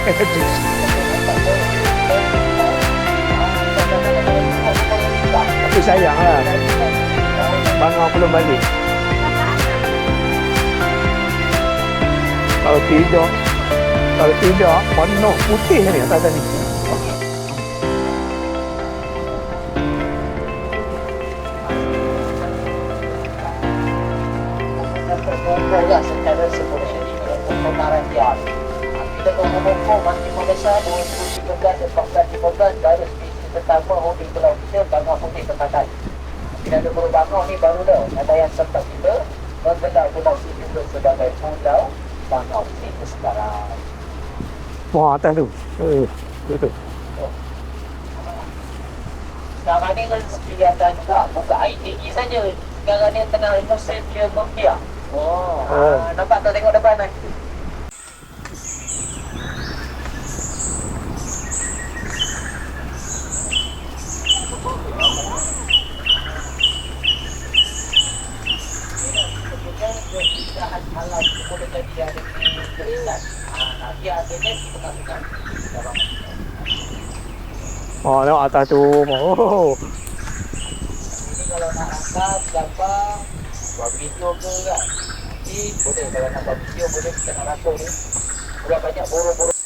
Tapi sayanglah bangau belum balik. Kalau tidak penuh putih ni atas ni. Tergolong secara sepenuhnya pembenaran dia. Kita mengumumkan masih membesar 2013, 14, 15 baru spesies pertama holding pulau kita bangau putih tempatan. Bila ada pulau bangau ni baru dah ada yang serta kita menggelar pulau ini juga sebagai pulau bangau putih sekarang. Wah, atas tu. Tu. Sekarang ni kan kelihatan juga buka air tinggi saja. Sekarang ni tengah musim dia membiak. Nampak tak tengok depan ni? Alam boleh jadi ada keinginan. Nanti akhirnya kita masukkan dalam. Oh, tengok atas tu. Oh. Ini kalau nak angkat gambar buat video ke kan? Nanti boleh kalau nak buat video boleh kita nak rasa ni. Berapa banyak burung-burung.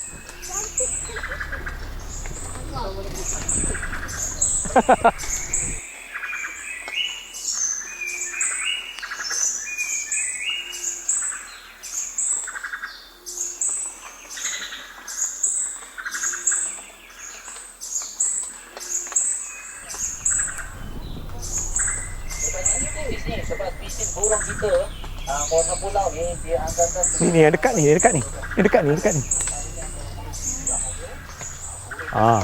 Sebab spesies burung kita warna pulau ni dia angkatan Ni yang dekat ni. Yang dekat ni. Ah.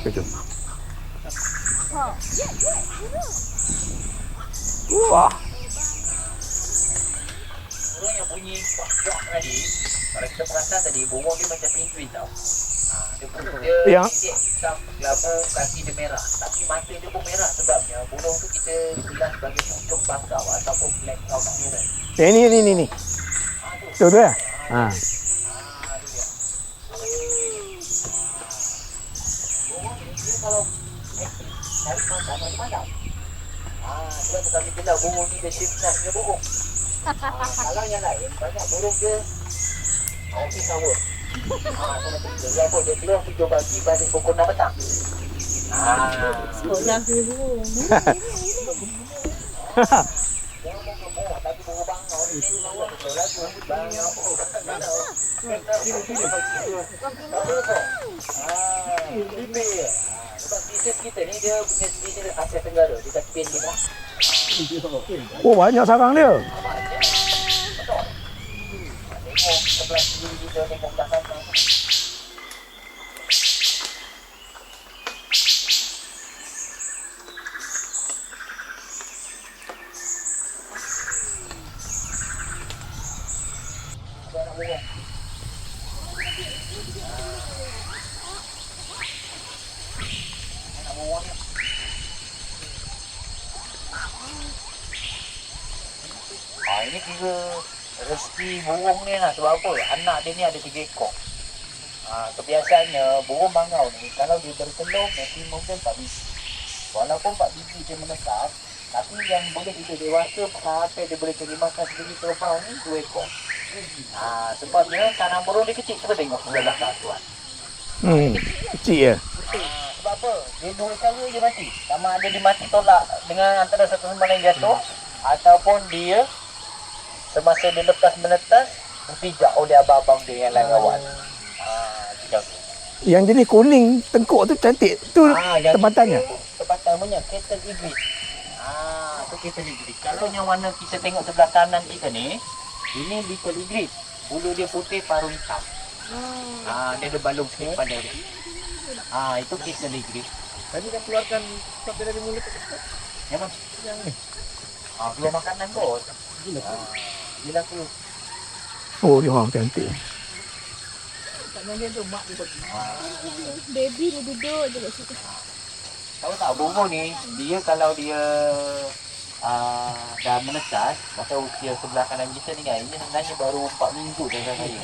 Kejap. Wah. burung yang bunyi kuak-kuak tadi, kalau kita perasan tadi, burung dia macam penguin tau. Dia hitam, kelabu, kaki dia merah. Tapi mata dia pun merah sebabnya burung tu kita bilang sebagai pucung bakau ataupun black out mirror. Ni. Tu ya? Ha. Kalau cari makan malam. Sebab kami bilang burung ni dia shifnasnya burung. Kalau yang lain banyak burung dia office hour. Dia pun dia keluar 7 pagi balik pukul 6 petang. Sekolah burung. Yang mau lagi burung bangau ni lawa betul lagu bangau. Pipi. Sebab spesies kita ni dia punya spesies Asia Tenggara di tepian kita. Oh, banyak sarang dia. Tengok sebelah sini kita tengok belakang. Ada anak burung. Anak burung ni. Ini kira rezeki burung ni lah. Sebab apa? Anak dia ni ada 3 ekor. Kebiasaannya burung bangau ni kalau dia bertelur maksimum dia 4 biji. Walaupun 4 biji dia menetas, tapi yang boleh kita dewasa sampai dia boleh terima makan sendiri terbang ni 2 ekor. Sebabnya tanam burung dia kecil. Cuba tengok sebelah tuan. Kecil ya. Sebab apa? Dia 2 cara dia mati. Sama ada dia mati tolak dengan antara satu sama lain jatuh, ataupun dia semasa dia lepas menetas dipijak oleh abang-abang dia yang lain kawan. Yang jenis kuning tengkuk tu cantik. Tu tempatannya. Tempatannya cattle egret. Tu cattle egret. Kalau yang warna kita tengok sebelah kanan kita ni, ini little egret. Bulu dia putih, paruh hitam. Dia ada balung sikit pada dia. Itu cattle egret. Tadi dah keluarkan sampai dari mulut tu. Ya bang. Yang ni. Keluar makanan bos. Gila keluar. Oh, dia orang cantik. Nyanyian tu mak dia pergi. Baby dia duduk je kat situ. Tahu tak bunga ni, dia kalau dia dah menetas, masa usia sebelah kanan kita ni kan, ini sebenarnya baru 4 minggu dah saya.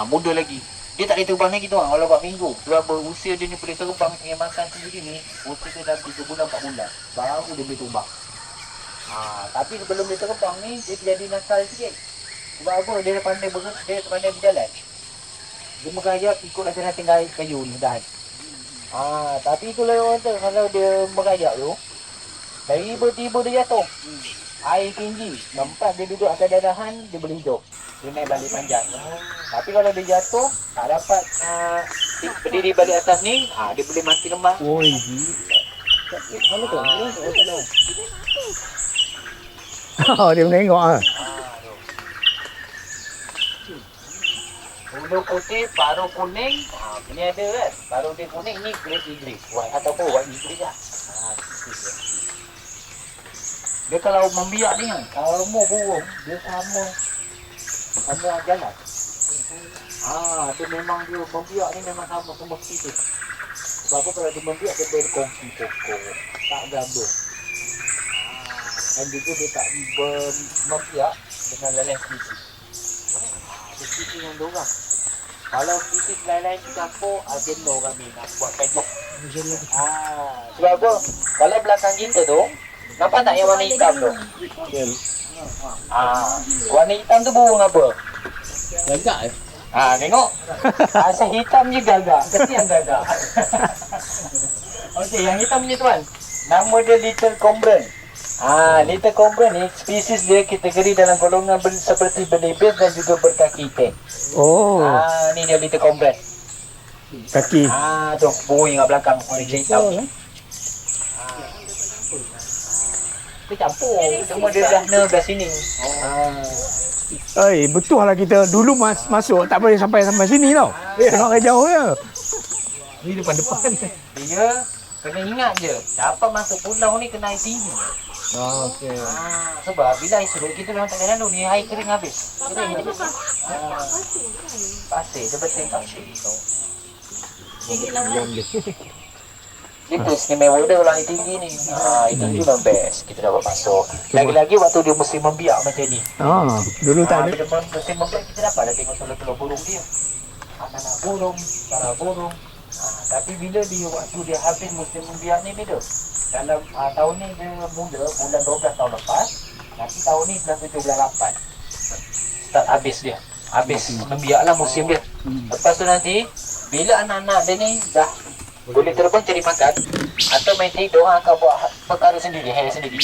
Muda lagi. Dia tak boleh terbang lagi tu kalau 4 minggu. Sebab usia dia ni boleh terbang dengan makan sendiri ni, usia dia dah 3 bulan 4 bulan. Baru dia boleh terbang. Tapi sebelum dia terbang ni, dia jadi nakal sikit. Sebab apa? Dia pandai berjalan. Dia merayap ikut ranting kayu ni dah. Tapi itulah orang kata kalau dia merayap tu, tiba-tiba dia jatuh. Air tinggi, nampak dia duduk atas dadahan, dia boleh hidup. Dia naik balik panjang. Tapi kalau dia jatuh, tak dapat berdiri balik atas ni, dia boleh mati lemas. Oi. Mana tu? Oh, dia menengok ah. Bulu putih, paruh kuning. Ini ada kan? Paruh dia kuning ni Great English. White ataupun White English lah. Dia kalau membiak ni kan, kalau lemah burung, dia sama jalan. Dia memang dia membiak ni memang sama semesti tu. Sebab apa kalau dia membiak, dia berkongsi pokok. Tak gabung. Dan juga dia tak membiak dengan lain spesies. Spesies yang dorang. Kalau spesies lain-lain dicampur, jenuh kami nak buat kajian. Sebab apa? Kalau belakang kita tu, nampak tak yang warna hitam tu? Warna hitam tu burung apa? Gagak Tengok. Asal hitam je gagak. Kesian gagak. Okey, yang hitam ni tuan. Nama dia Little Combran. Little Combran ni spesies dia kategori dalam golongan seperti berlebis dan juga berkaki pek. Oh, Ni dia Little Combran. kaki. Tu burung yang kat belakang warna hitam. Dia campur. Semua dia belah sini. Betul lah kita dulu masuk tak boleh sampai sini tau. Tengok dari jauh je. Ni depan-depan. Dia kena ingat je, dapat masuk pulau ni kena air tinggi. Okey. Sebab bila air surut kita memang tak ada lalu ni, air kering habis. Kering habis. Pasir, dia betul pasir tu. Itu istimewa dia kalau air tinggi ni. Itu memang best kita dapat masuk. Lagi-lagi waktu dia musim membiak macam ni. Dulu tak ada. Bila musim membiak kita dapat dah tengok telur-telur burung dia. Anak-anak burung, para burung. Tapi bila dia waktu dia habis musim membiak ni bila? Dalam tahun ni dia mula bulan 12 tahun lepas. Nanti tahun ni bulan 7 bulan 8. Start habis dia. Habis membiak lah musim dia. Lepas tu nanti bila anak-anak dia ni dah boleh terbang cari makan atau main tidur, akan buat perkara sendiri, hair sendiri.